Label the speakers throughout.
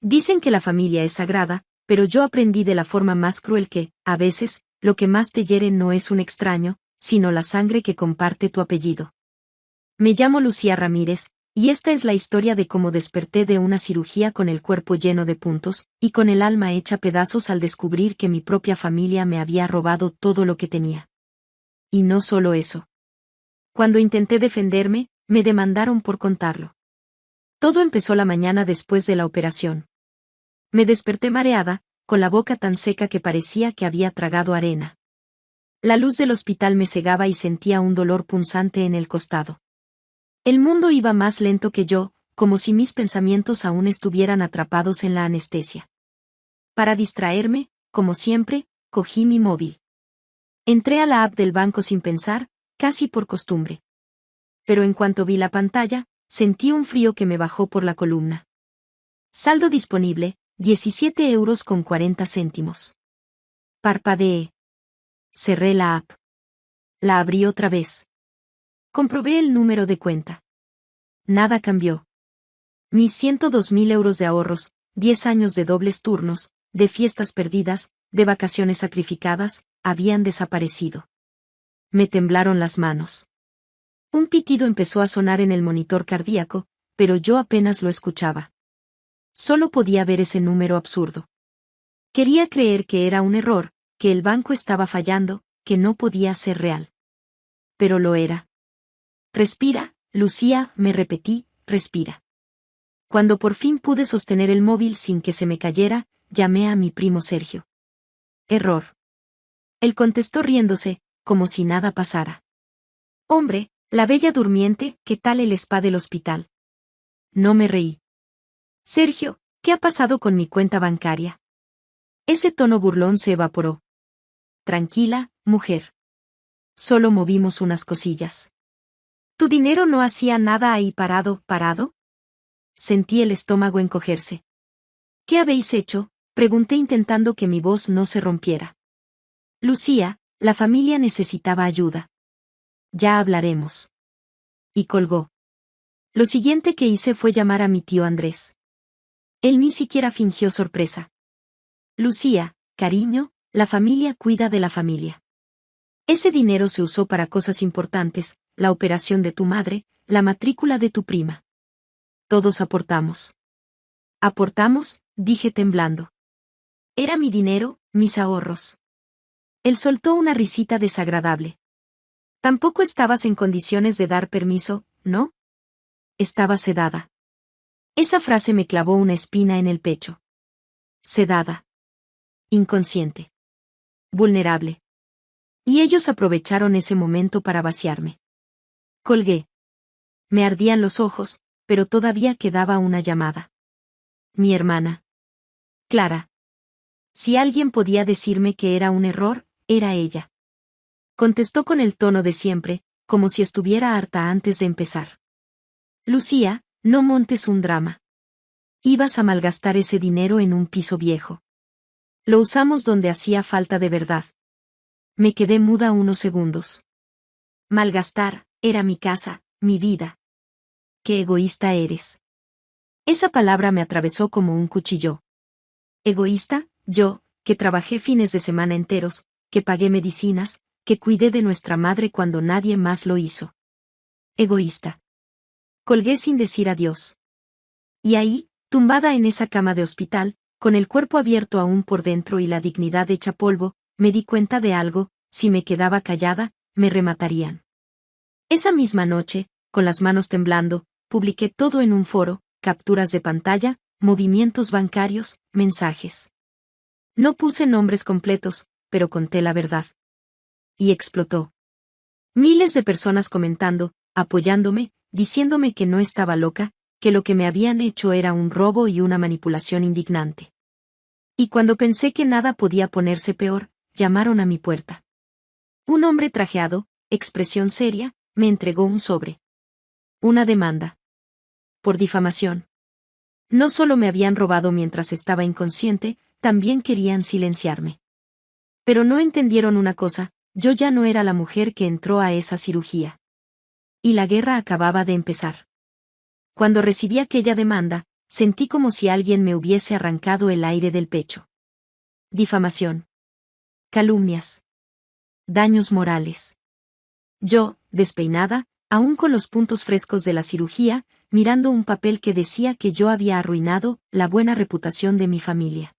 Speaker 1: Dicen que la familia es sagrada, pero yo aprendí de la forma más cruel que, a veces, lo que más te hiere no es un extraño, sino la sangre que comparte tu apellido. Me llamo Lucía Ramírez, y esta es la historia de cómo desperté de una cirugía con el cuerpo lleno de puntos, y con el alma hecha pedazos al descubrir que mi propia familia me había robado todo lo que tenía. Y no solo eso. Cuando intenté defenderme, me demandaron por contarlo. Todo empezó la mañana después de la operación. Me desperté mareada, con la boca tan seca que parecía que había tragado arena. La luz del hospital me cegaba y sentía un dolor punzante en el costado. El mundo iba más lento que yo, como si mis pensamientos aún estuvieran atrapados en la anestesia. Para distraerme, como siempre, cogí mi móvil. Entré a la app del banco sin pensar, casi por costumbre. Pero en cuanto vi la pantalla, sentí un frío que me bajó por la columna. Saldo disponible, 17,40 €. Parpadeé. Cerré la app. La abrí otra vez. Comprobé el número de cuenta. Nada cambió. Mis 102.000 € de ahorros, 10 años de dobles turnos, de fiestas perdidas, de vacaciones sacrificadas, habían desaparecido. Me temblaron las manos. Un pitido empezó a sonar en el monitor cardíaco, pero yo apenas lo escuchaba. Solo podía ver ese número absurdo. Quería creer que era un error, que el banco estaba fallando, que no podía ser real. Pero lo era. Respira, Lucía, me repetí, respira. Cuando por fin pude sostener el móvil sin que se me cayera, llamé a mi primo Sergio. Error. Él contestó riéndose, como si nada pasara. Hombre, la bella durmiente, ¿qué tal el spa del hospital? No me reí. Sergio, ¿qué ha pasado con mi cuenta bancaria? Ese tono burlón se evaporó. Tranquila, mujer. Solo movimos unas cosillas. ¿Tu dinero no hacía nada ahí parado? Sentí el estómago encogerse. ¿Qué habéis hecho? Pregunté intentando que mi voz no se rompiera. Lucía, la familia necesitaba ayuda. Ya hablaremos. Y colgó. Lo siguiente que hice fue llamar a mi tío Andrés. Él ni siquiera fingió sorpresa. Lucía, cariño, la familia cuida de la familia. Ese dinero se usó para cosas importantes, la operación de tu madre, la matrícula de tu prima. Todos aportamos. ¿Aportamos? Dije temblando. Era mi dinero, mis ahorros. Él soltó una risita desagradable. Tampoco estabas en condiciones de dar permiso, ¿no? Estaba sedada. Esa frase me clavó una espina en el pecho. Sedada. Inconsciente. Vulnerable. Y ellos aprovecharon ese momento para vaciarme. Colgué. Me ardían los ojos, pero todavía quedaba una llamada. Mi hermana. Clara. Si alguien podía decirme que era un error, era ella. Contestó con el tono de siempre, como si estuviera harta antes de empezar. Lucía, no montes un drama. Ibas a malgastar ese dinero en un piso viejo. Lo usamos donde hacía falta de verdad. Me quedé muda unos segundos. Malgastar, era mi casa, mi vida. Qué egoísta eres. Esa palabra me atravesó como un cuchillo. ¿Egoísta? Yo, que trabajé fines de semana enteros, que pagué medicinas, que cuidé de nuestra madre cuando nadie más lo hizo. Egoísta. Colgué sin decir adiós. Y ahí, tumbada en esa cama de hospital, con el cuerpo abierto aún por dentro y la dignidad hecha polvo, me di cuenta de algo: si me quedaba callada, me rematarían. Esa misma noche, con las manos temblando, publiqué todo en un foro: capturas de pantalla, movimientos bancarios, mensajes. No puse nombres completos, pero conté la verdad. Y explotó. Miles de personas comentando, apoyándome, diciéndome que no estaba loca, que lo que me habían hecho era un robo y una manipulación indignante. Y cuando pensé que nada podía ponerse peor, llamaron a mi puerta. Un hombre trajeado, expresión seria, me entregó un sobre. Una demanda. Por difamación. No solo me habían robado mientras estaba inconsciente, también querían silenciarme. Pero no entendieron una cosa: yo ya no era la mujer que entró a esa cirugía. Y la guerra acababa de empezar. Cuando recibí aquella demanda, Sentí como si alguien me hubiese arrancado el aire del pecho. Difamación. Calumnias. Daños morales. Yo, despeinada, aún con los puntos frescos de la cirugía, mirando un papel que decía que yo había arruinado la buena reputación de mi familia.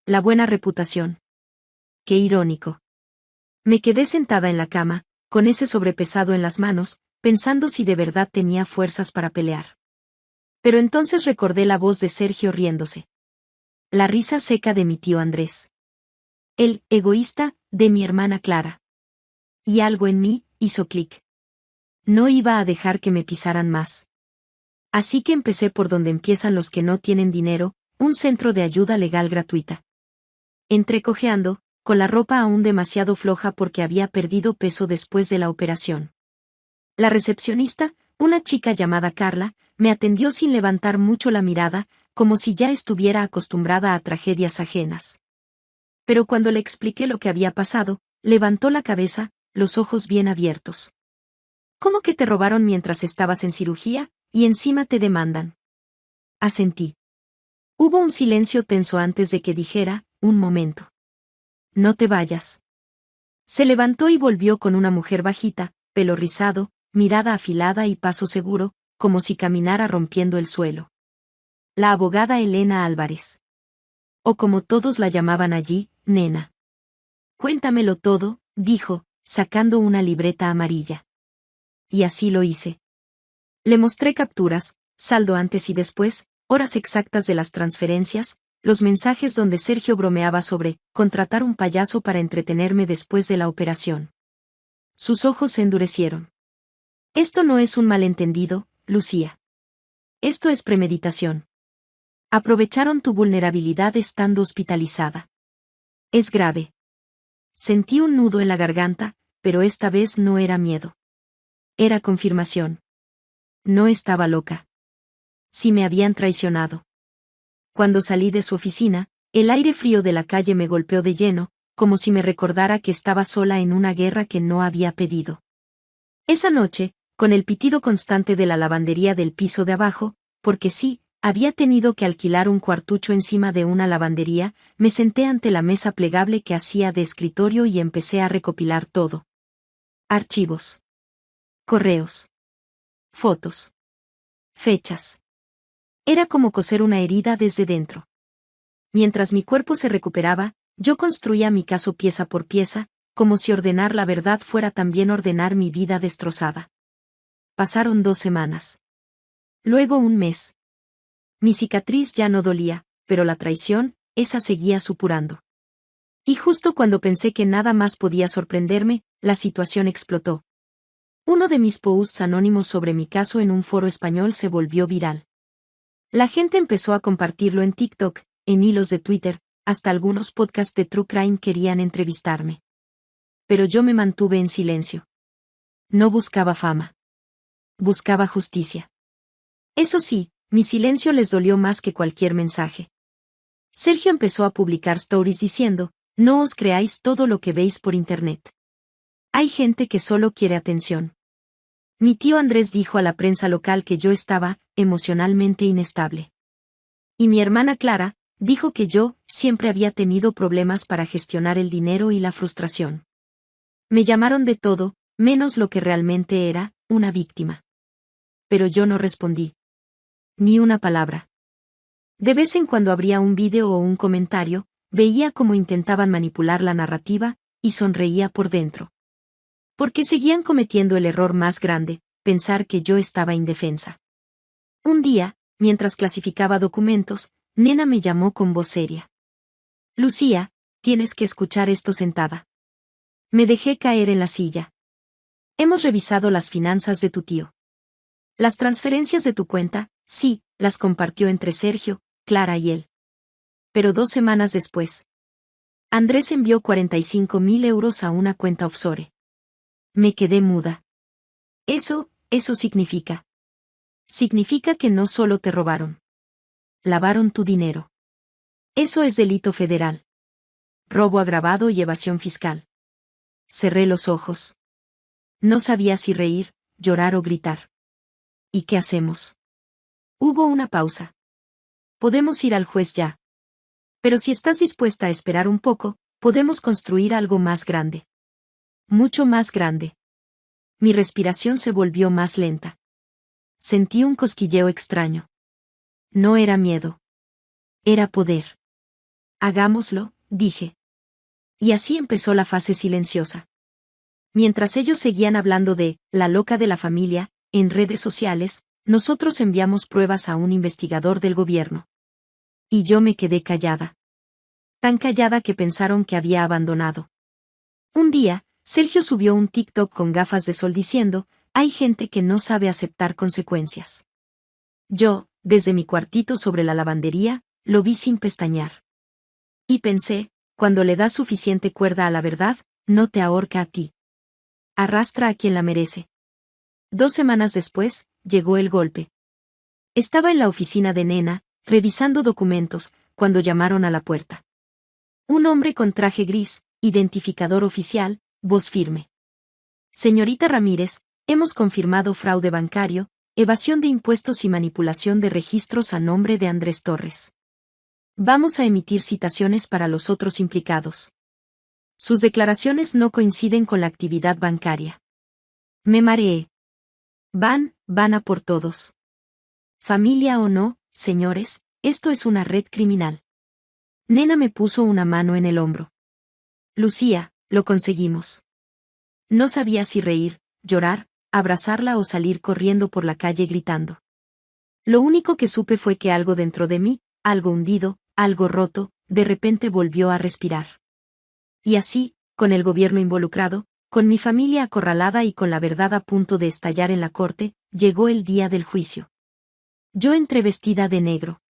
Speaker 1: La buena reputación. Qué irónico. Me quedé sentada en la cama, con ese sobrepesado en las manos, pensando si de verdad tenía fuerzas para pelear. Pero entonces recordé la voz de Sergio riéndose. La risa seca de mi tío Andrés. El egoísta de mi hermana Clara. Y algo en mí hizo clic. No iba a dejar que me pisaran más. Así que empecé por donde empiezan los que no tienen dinero, un centro de ayuda legal gratuita. Entré cojeando, con la ropa aún demasiado floja porque había perdido peso después de la operación. La recepcionista, una chica llamada Carla, me atendió sin levantar mucho la mirada, como si ya estuviera acostumbrada a tragedias ajenas. Pero cuando le expliqué lo que había pasado, levantó la cabeza, los ojos bien abiertos. ¿Cómo que te robaron mientras estabas en cirugía, y encima te demandan? Asentí. Hubo un silencio tenso antes de que dijera, un momento. No te vayas. Se levantó y volvió con una mujer bajita, pelo rizado, mirada afilada y paso seguro, como si caminara rompiendo el suelo. La abogada Elena Álvarez. O como todos la llamaban allí, Nena. Cuéntamelo todo, dijo, sacando una libreta amarilla. Y así lo hice. Le mostré capturas, saldo antes y después, horas exactas de las transferencias, los mensajes donde Sergio bromeaba sobre contratar un payaso para entretenerme después de la operación. Sus ojos se endurecieron. Esto no es un malentendido, Lucía. Esto es premeditación. Aprovecharon tu vulnerabilidad estando hospitalizada. Es grave. Sentí un nudo en la garganta, pero esta vez no era miedo. Era confirmación. No estaba loca. Sí me habían traicionado. Cuando salí de su oficina, el aire frío de la calle me golpeó de lleno, como si me recordara que estaba sola en una guerra que no había pedido. Esa noche, con el pitido constante de la lavandería del piso de abajo, porque sí, había tenido que alquilar un cuartucho encima de una lavandería, me senté ante la mesa plegable que hacía de escritorio y empecé a recopilar todo. Archivos. Correos. Fotos. Fechas. Era como coser una herida desde dentro. Mientras mi cuerpo se recuperaba, yo construía mi caso pieza por pieza, como si ordenar la verdad fuera también ordenar mi vida destrozada. Pasaron 2 semanas. Luego un mes. Mi cicatriz ya no dolía, pero la traición, esa seguía supurando. Y justo cuando pensé que nada más podía sorprenderme, la situación explotó. Uno de mis posts anónimos sobre mi caso en un foro español se volvió viral. La gente empezó a compartirlo en TikTok, en hilos de Twitter, hasta algunos podcasts de True Crime querían entrevistarme. Pero yo me mantuve en silencio. No buscaba fama. Buscaba justicia. Eso sí, mi silencio les dolió más que cualquier mensaje. Sergio empezó a publicar stories diciendo, no os creáis todo lo que veis por internet. Hay gente que solo quiere atención. Mi tío Andrés dijo a la prensa local que yo estaba emocionalmente inestable. Y mi hermana Clara dijo que yo siempre había tenido problemas para gestionar el dinero y la frustración. Me llamaron de todo, menos lo que realmente era, una víctima. Pero yo no respondí. Ni una palabra. De vez en cuando abría un vídeo o un comentario, veía cómo intentaban manipular la narrativa, y sonreía por dentro. Porque seguían cometiendo el error más grande, pensar que yo estaba indefensa. Un día, mientras clasificaba documentos, Nena me llamó con voz seria. Lucía, tienes que escuchar esto sentada. Me dejé caer en la silla. Hemos revisado las finanzas de tu tío. Las transferencias de tu cuenta, sí, las compartió entre Sergio, Clara y él. Pero 2 semanas después, Andrés envió 45.000 euros a una cuenta offshore. Me quedé muda. Eso significa. Significa que no solo te robaron. Lavaron tu dinero. Eso es delito federal. Robo agravado y evasión fiscal. Cerré los ojos. No sabía si reír, llorar o gritar. ¿Y qué hacemos? Hubo una pausa. podemos ir al juez ya. Pero si estás dispuesta a esperar un poco, podemos construir algo más grande. Mucho más grande. Mi respiración se volvió más lenta. Sentí un cosquilleo extraño. No era miedo. Era poder. Hagámoslo, dije. Y así empezó la fase silenciosa. Mientras ellos seguían hablando de la loca de la familia, en redes sociales, nosotros enviamos pruebas a un investigador del gobierno. Y yo me quedé callada. Tan callada que pensaron que había abandonado. Un día, Sergio subió un TikTok con gafas de sol diciendo, hay gente que no sabe aceptar consecuencias. Yo, desde mi cuartito sobre la lavandería, lo vi sin pestañear. Y pensé, cuando le das suficiente cuerda a la verdad, no te ahorca a ti. Arrastra a quien la merece. 2 semanas después, llegó el golpe. Estaba en la oficina de Nena, revisando documentos, cuando llamaron a la puerta. Un hombre con traje gris, identificador oficial, voz firme. Señorita Ramírez, hemos confirmado fraude bancario, evasión de impuestos y manipulación de registros a nombre de Andrés Torres. Vamos a emitir citaciones para los otros implicados. Sus declaraciones no coinciden con la actividad bancaria. Me mareé. Van a por todos. Familia o no, señores, esto es una red criminal. Nena me puso una mano en el hombro. Lucía, lo conseguimos. No sabía si reír, llorar, abrazarla o salir corriendo por la calle gritando. Lo único que supe fue que algo dentro de mí, algo hundido, algo roto, de repente volvió a respirar. Y así, con el gobierno involucrado, con mi familia acorralada y con la verdad a punto de estallar en la corte, llegó el día del juicio. Yo entré vestida de negro.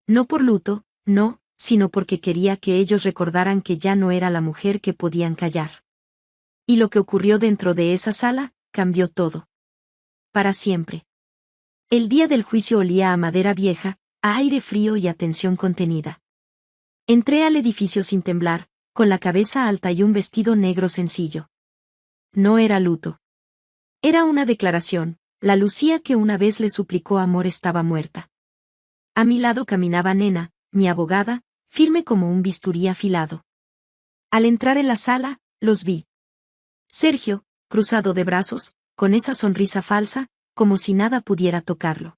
Speaker 1: No por luto, no, sino porque quería que ellos recordaran que ya no era la mujer que podían callar. Y lo que ocurrió dentro de esa sala, cambió todo. Para siempre. El día del juicio olía a madera vieja, a aire frío y a tensión contenida. Entré al edificio sin temblar, con la cabeza alta y un vestido negro sencillo. No era luto. Era una declaración, la Lucía que una vez le suplicó amor estaba muerta. A mi lado caminaba Nena, mi abogada, firme como un bisturí afilado. Al entrar en la sala, los vi. Sergio, cruzado de brazos, con esa sonrisa falsa, como si nada pudiera tocarlo.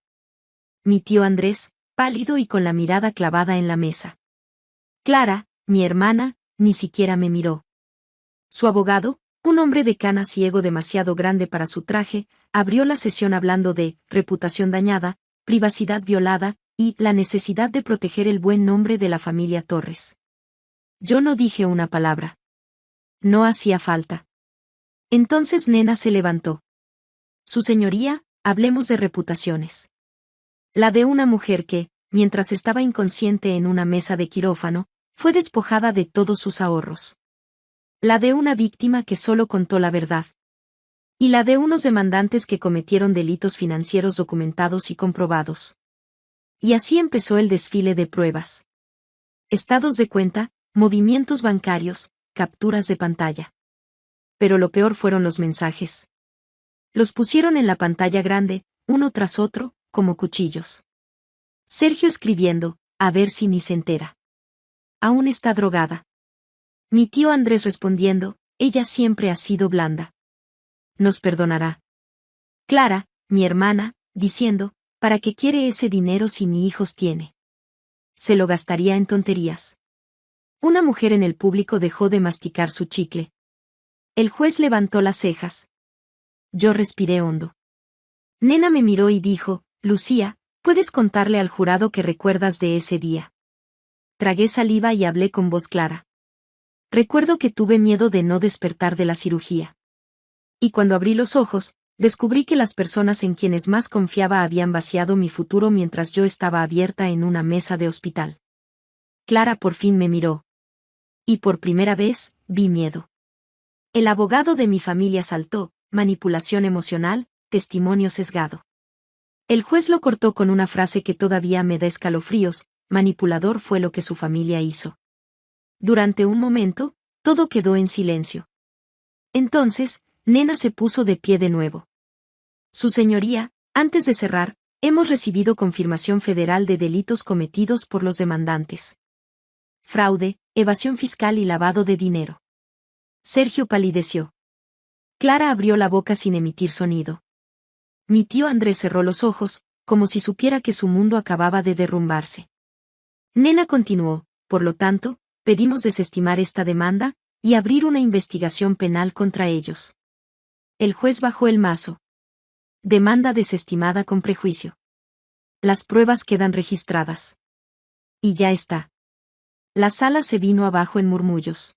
Speaker 1: Mi tío Andrés, pálido y con la mirada clavada en la mesa. Clara, mi hermana, ni siquiera me miró. Su abogado, un hombre de cana ciego demasiado grande para su traje, abrió la sesión hablando de reputación dañada, privacidad violada, y la necesidad de proteger el buen nombre de la familia Torres. Yo no dije una palabra. No hacía falta. Entonces Nena se levantó. Su señoría, hablemos de reputaciones. La de una mujer que, mientras estaba inconsciente en una mesa de quirófano, fue despojada de todos sus ahorros. La de una víctima que solo contó la verdad. Y la de unos demandantes que cometieron delitos financieros documentados y comprobados. Y así empezó el desfile de pruebas. Estados de cuenta, movimientos bancarios, capturas de pantalla. Pero lo peor fueron los mensajes. Los pusieron en la pantalla grande, uno tras otro, como cuchillos. Sergio escribiendo, a ver si ni se entera. Aún está drogada. Mi tío Andrés respondiendo, ella siempre ha sido blanda. Nos perdonará. Clara, mi hermana, diciendo, ¿para qué quiere ese dinero si ni hijos tiene? Se lo gastaría en tonterías. Una mujer en el público dejó de masticar su chicle. El juez levantó las cejas. Yo respiré hondo. Nena me miró y dijo, Lucía, ¿puedes contarle al jurado qué recuerdas de ese día? Tragué saliva y hablé con voz clara. Recuerdo que tuve miedo de no despertar de la cirugía. Y cuando abrí los ojos, descubrí que las personas en quienes más confiaba habían vaciado mi futuro mientras yo estaba abierta en una mesa de hospital. Clara por fin me miró. Y por primera vez, vi miedo. El abogado de mi familia saltó, manipulación emocional, testimonio sesgado. El juez lo cortó con una frase que todavía me da escalofríos, manipulador fue lo que su familia hizo. Durante un momento, todo quedó en silencio. Entonces, Nena se puso de pie de nuevo. Su señoría, antes de cerrar, Hemos recibido confirmación federal de delitos cometidos por los demandantes. Fraude, evasión fiscal y lavado de dinero. Sergio palideció. Clara abrió la boca sin emitir sonido. Mi tío Andrés cerró los ojos, como si supiera que su mundo acababa de derrumbarse. Nena continuó, por lo tanto, pedimos desestimar esta demanda y abrir una investigación penal contra ellos. El juez bajó el mazo. Demanda desestimada con prejuicio. Las pruebas quedan registradas. Y ya está. La sala se vino abajo en murmullos.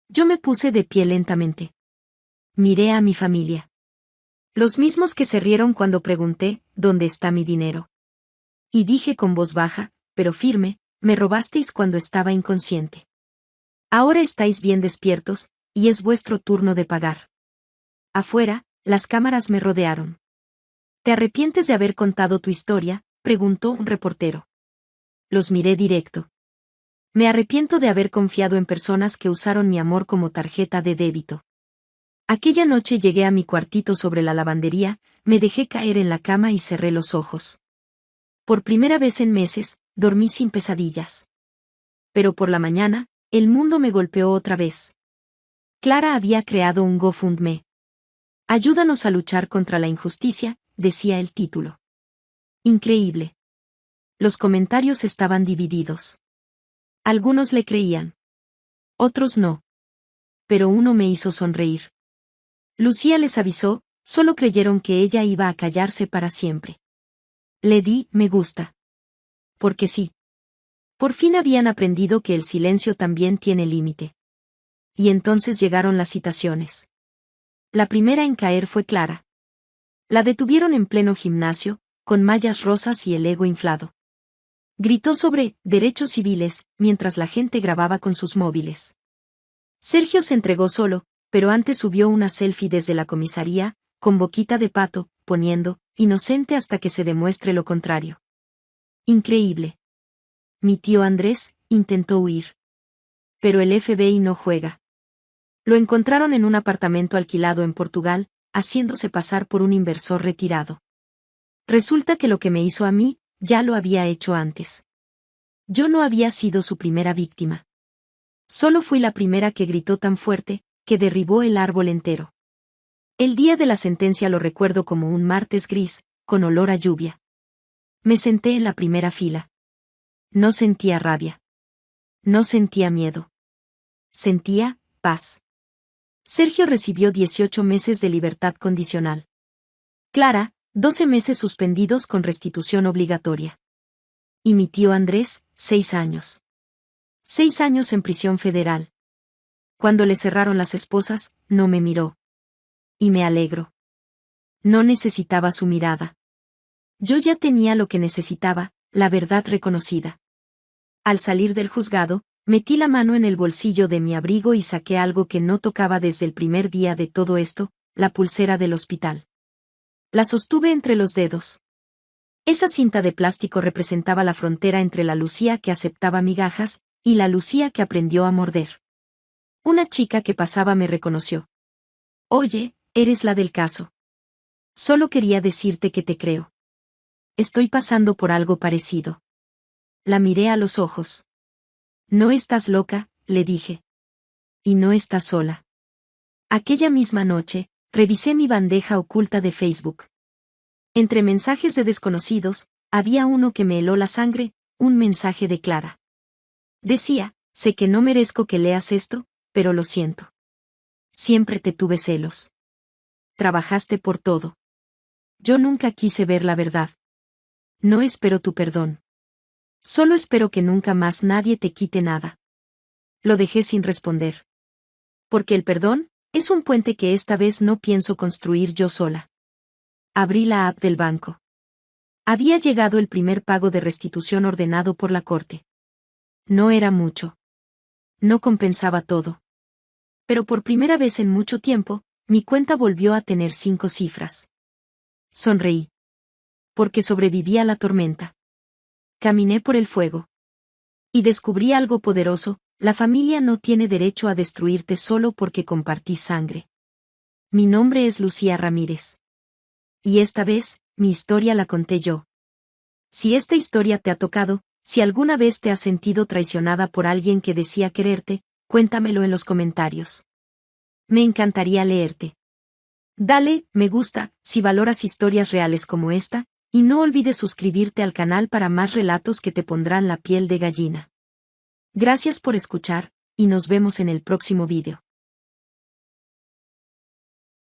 Speaker 1: Yo me puse de pie lentamente. Miré a mi familia. Los mismos que se rieron cuando pregunté, ¿dónde está mi dinero? Y dije con voz baja, pero firme, me robasteis cuando estaba inconsciente. Ahora estáis bien despiertos, y es vuestro turno de pagar. Afuera, las cámaras me rodearon. ¿Te arrepientes de haber contado tu historia?, preguntó un reportero. Los miré directo. Me arrepiento de haber confiado en personas que usaron mi amor como tarjeta de débito. Aquella noche llegué a mi cuartito sobre la lavandería, me dejé caer en la cama y cerré los ojos. Por primera vez en meses, dormí sin pesadillas. Pero por la mañana, el mundo me golpeó otra vez. Clara había creado un GoFundMe. Ayúdanos a luchar contra la injusticia, decía el título. Increíble. Los comentarios estaban divididos. Algunos le creían. Otros no. Pero uno me hizo sonreír. Lucía les avisó, solo creyeron que ella iba a callarse para siempre. Le di me gusta. Porque sí. Por fin habían aprendido que el silencio también tiene límite. Y entonces llegaron las citaciones. La primera en caer fue Clara. La detuvieron en pleno gimnasio, con mallas rosas y el ego inflado. Gritó sobre derechos civiles, mientras la gente grababa con sus móviles. Sergio se entregó solo, pero antes subió una selfie desde la comisaría, con boquita de pato, poniendo, inocente hasta que se demuestre lo contrario. Increíble. Mi tío Andrés intentó huir. Pero el FBI no juega. Lo encontraron en un apartamento alquilado en Portugal, haciéndose pasar por un inversor retirado. Resulta que lo que me hizo a mí, ya lo había hecho antes. Yo no había sido su primera víctima. Solo fui la primera que gritó tan fuerte, que derribó el árbol entero. El día de la sentencia lo recuerdo como un martes gris, con olor a lluvia. Me senté en la primera fila. No sentía rabia. No sentía miedo. Sentía paz. Sergio recibió 18 meses de libertad condicional. Clara, 12 meses suspendidos con restitución obligatoria. Y mi tío Andrés, 6 años. 6 años en prisión federal. Cuando le cerraron las esposas, no me miró. Y me alegro. No necesitaba su mirada. Yo ya tenía lo que necesitaba, la verdad reconocida. Al salir del juzgado, metí la mano en el bolsillo de mi abrigo y saqué algo que no tocaba desde el primer día de todo esto, la pulsera del hospital. La sostuve entre los dedos. Esa cinta de plástico representaba la frontera entre la Lucía que aceptaba migajas, y la Lucía que aprendió a morder. Una chica que pasaba me reconoció. Oye, eres la del caso. Solo quería decirte que te creo. Estoy pasando por algo parecido. La miré a los ojos. No estás loca, le dije. Y no estás sola. Aquella misma noche, revisé mi bandeja oculta de Facebook. Entre mensajes de desconocidos, había uno que me heló la sangre, un mensaje de Clara. Decía, sé que no merezco que leas esto, pero lo siento. Siempre te tuve celos. Trabajaste por todo. Yo nunca quise ver la verdad. No espero tu perdón. Solo espero que nunca más nadie te quite nada. Lo dejé sin responder. Porque el perdón es un puente que esta vez no pienso construir yo sola. Abrí la app del banco. Había llegado el primer pago de restitución ordenado por la corte. No era mucho. No compensaba todo. Pero por primera vez en mucho tiempo, mi cuenta volvió a tener 5 cifras. Sonreí. Porque sobreviví a la tormenta. Caminé por el fuego. Y descubrí algo poderoso, la familia no tiene derecho a destruirte solo porque compartís sangre. Mi nombre es Lucía Ramírez. Y esta vez, mi historia la conté yo. Si esta historia te ha tocado, si alguna vez te has sentido traicionada por alguien que decía quererte, cuéntamelo en los comentarios. Me encantaría leerte. Dale, me gusta, si valoras historias reales como esta, y no olvides suscribirte al canal para más relatos que te pondrán la piel de gallina. Gracias por escuchar, y nos vemos en el próximo vídeo.